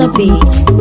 on the beat.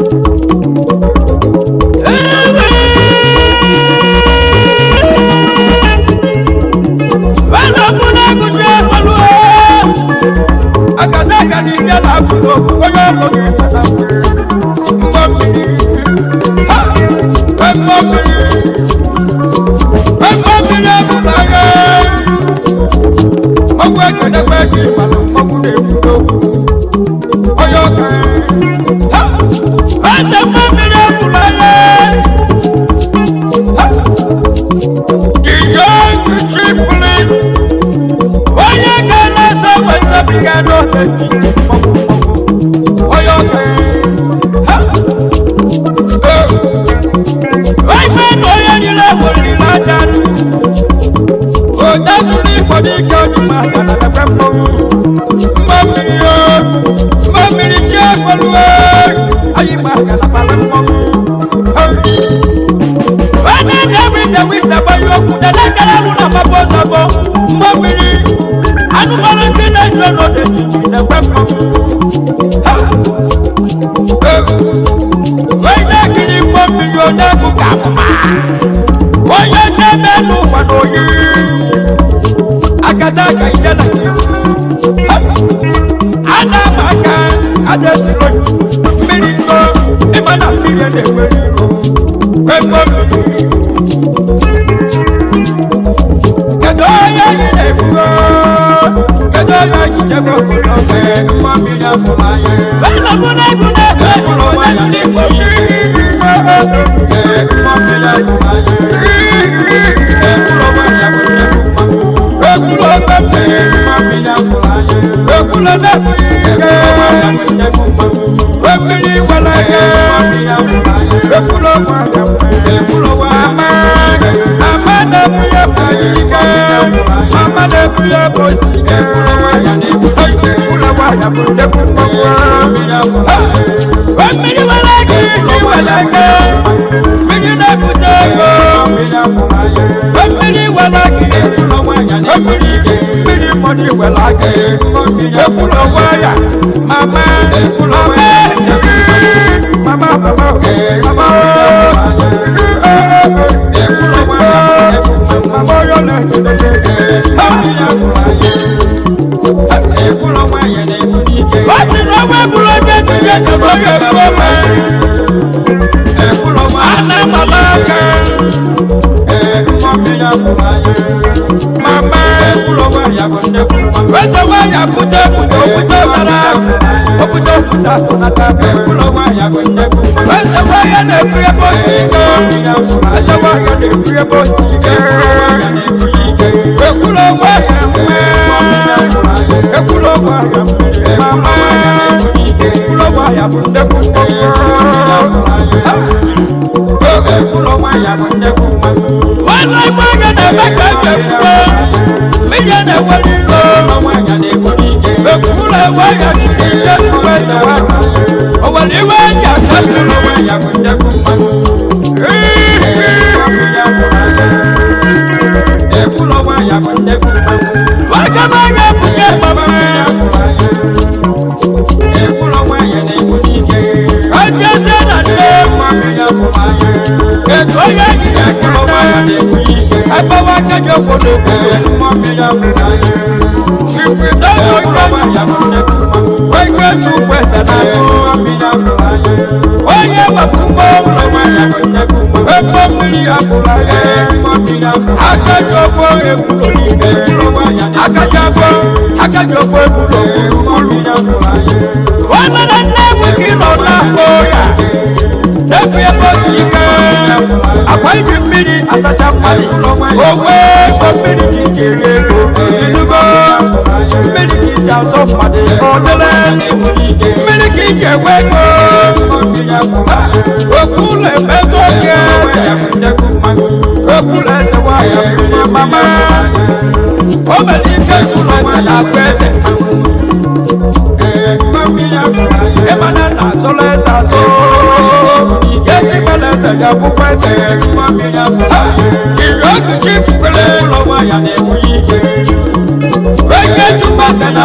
get to pass and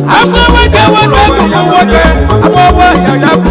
I'm going to work. I'm over here. I'm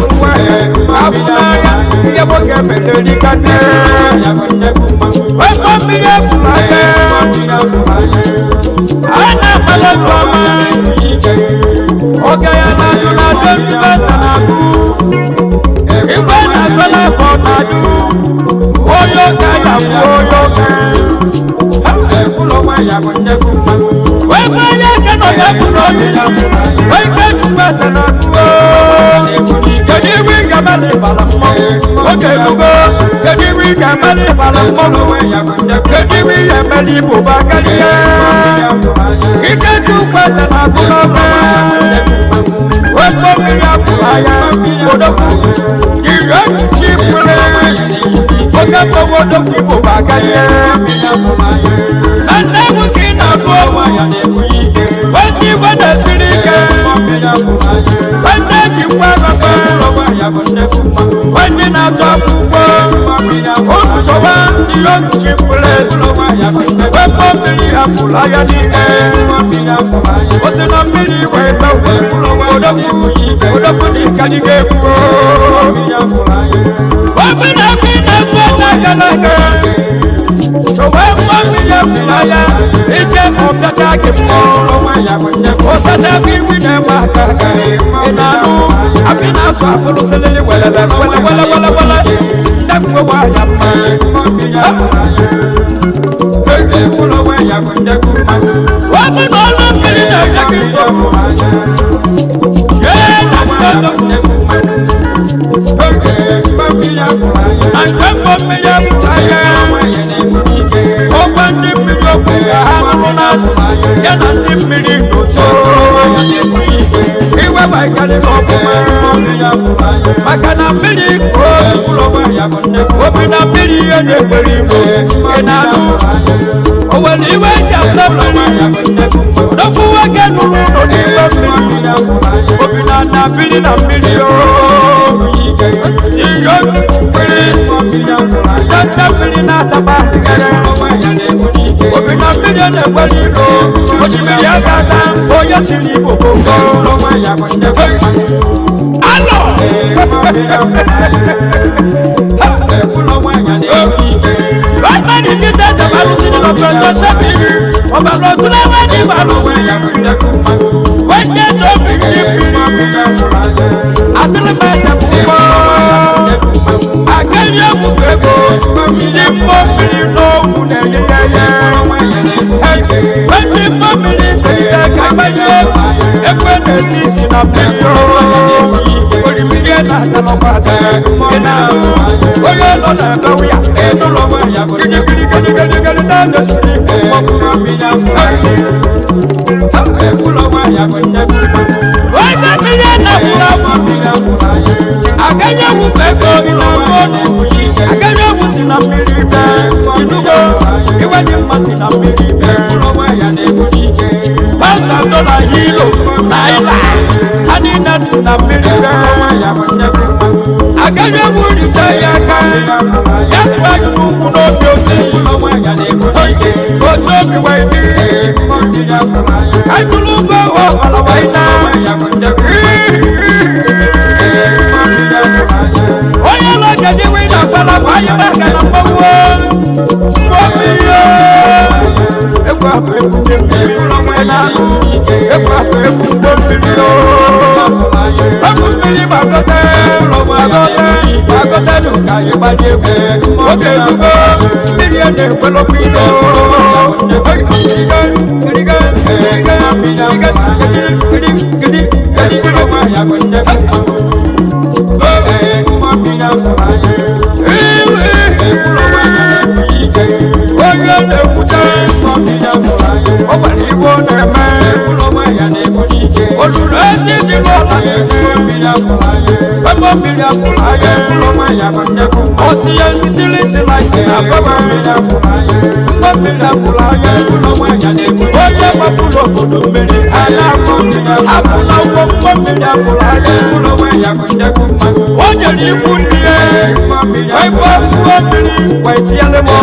Mmiri tiele mo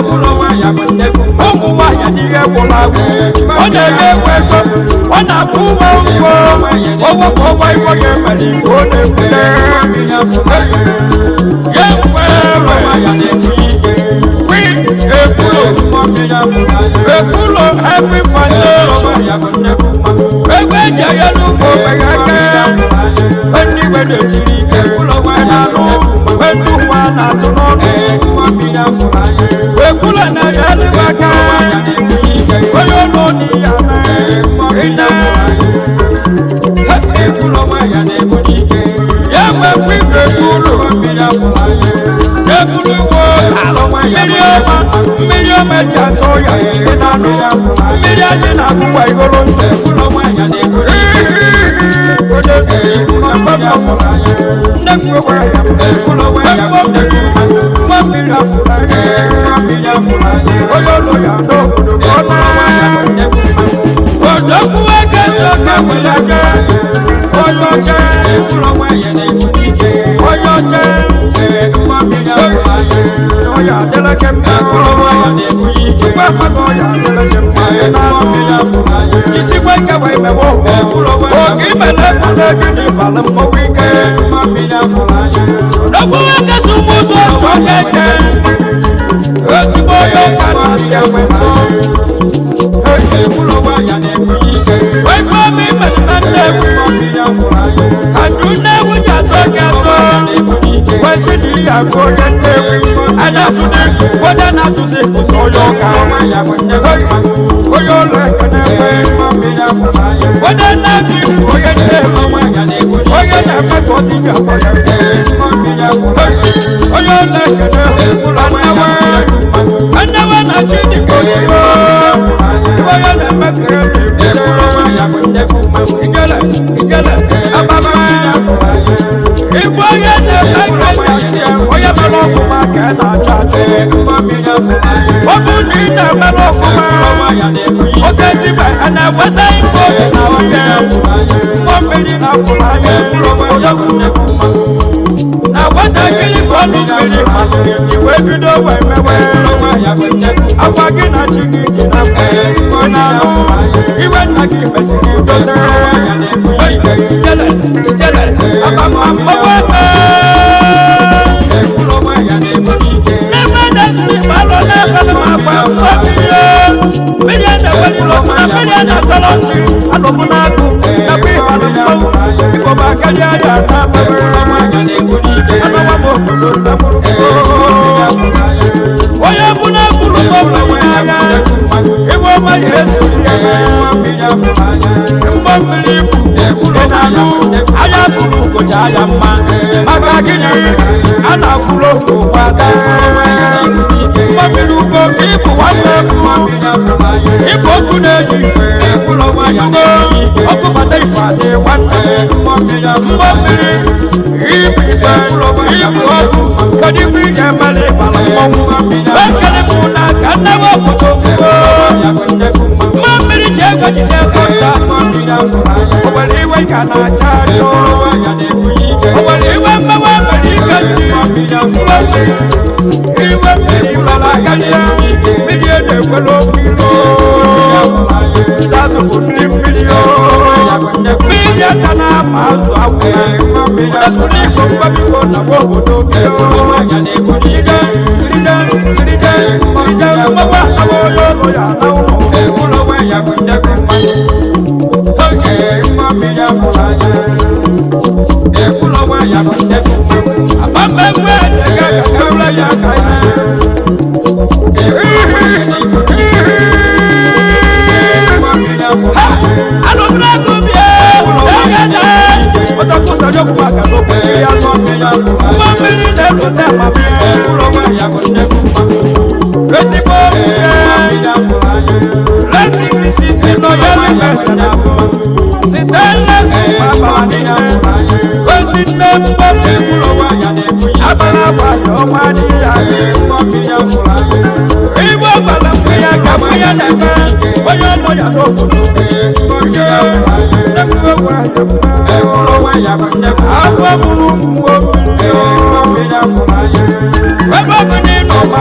wa ya di ge wo la o de ge we ko o na bu mo ko o wo ko wa ko ye ma ni o de ku de ye we wa ya de ku we epulo every Friday we ja ya lu ko we ga ke ani we de siri epulo wa na no we du wa na to no epulo na ya le wa ka we yo no ni ya na ina epulo wa ya ne mo ni ke ya we epulo epulo wo million meja soya ina no million na kuwa igolo nte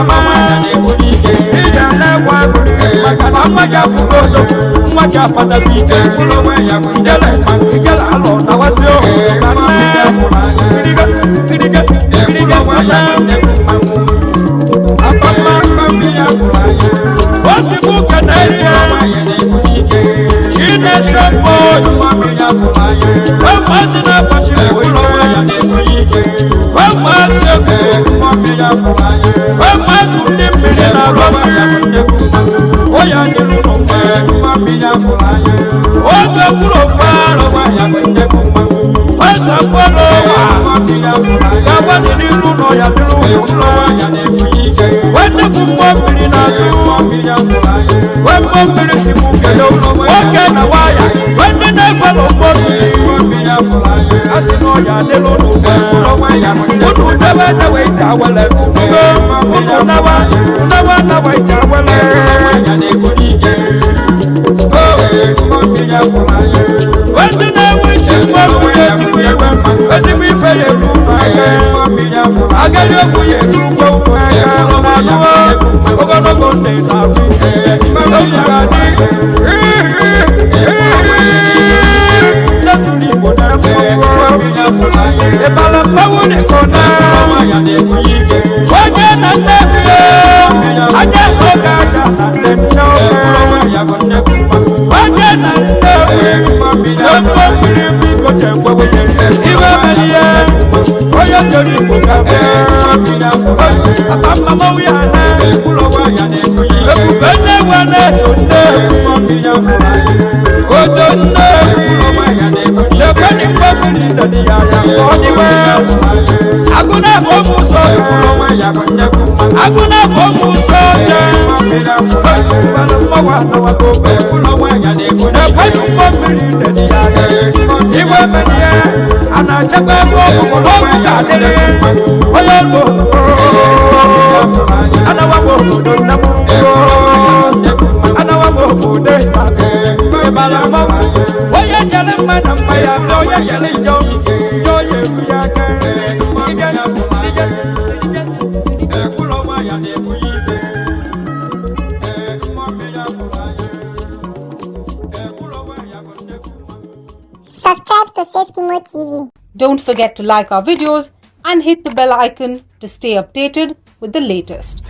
Mama mwaja fugodo mwaja patabite ijele alo na wasio kiriga Wasibu Canaria, she knows some boys. One was in a passion, one was a one was in the middle of oh, yeah, you know, oh, the good of fire, first and foremost, the one in the room, or you when the woman in us, when woman is in what can a wire, when the never of body, as in all your little would never wait our level, would never wait our when the night which is one as if we fail, I got your way to go. We're gonna go there. We say, that's what you want to do. If I want to go now, I can't go down. Subscribe to Mmuo TV. Don't forget to like our videos and hit the bell icon to stay updated with the latest.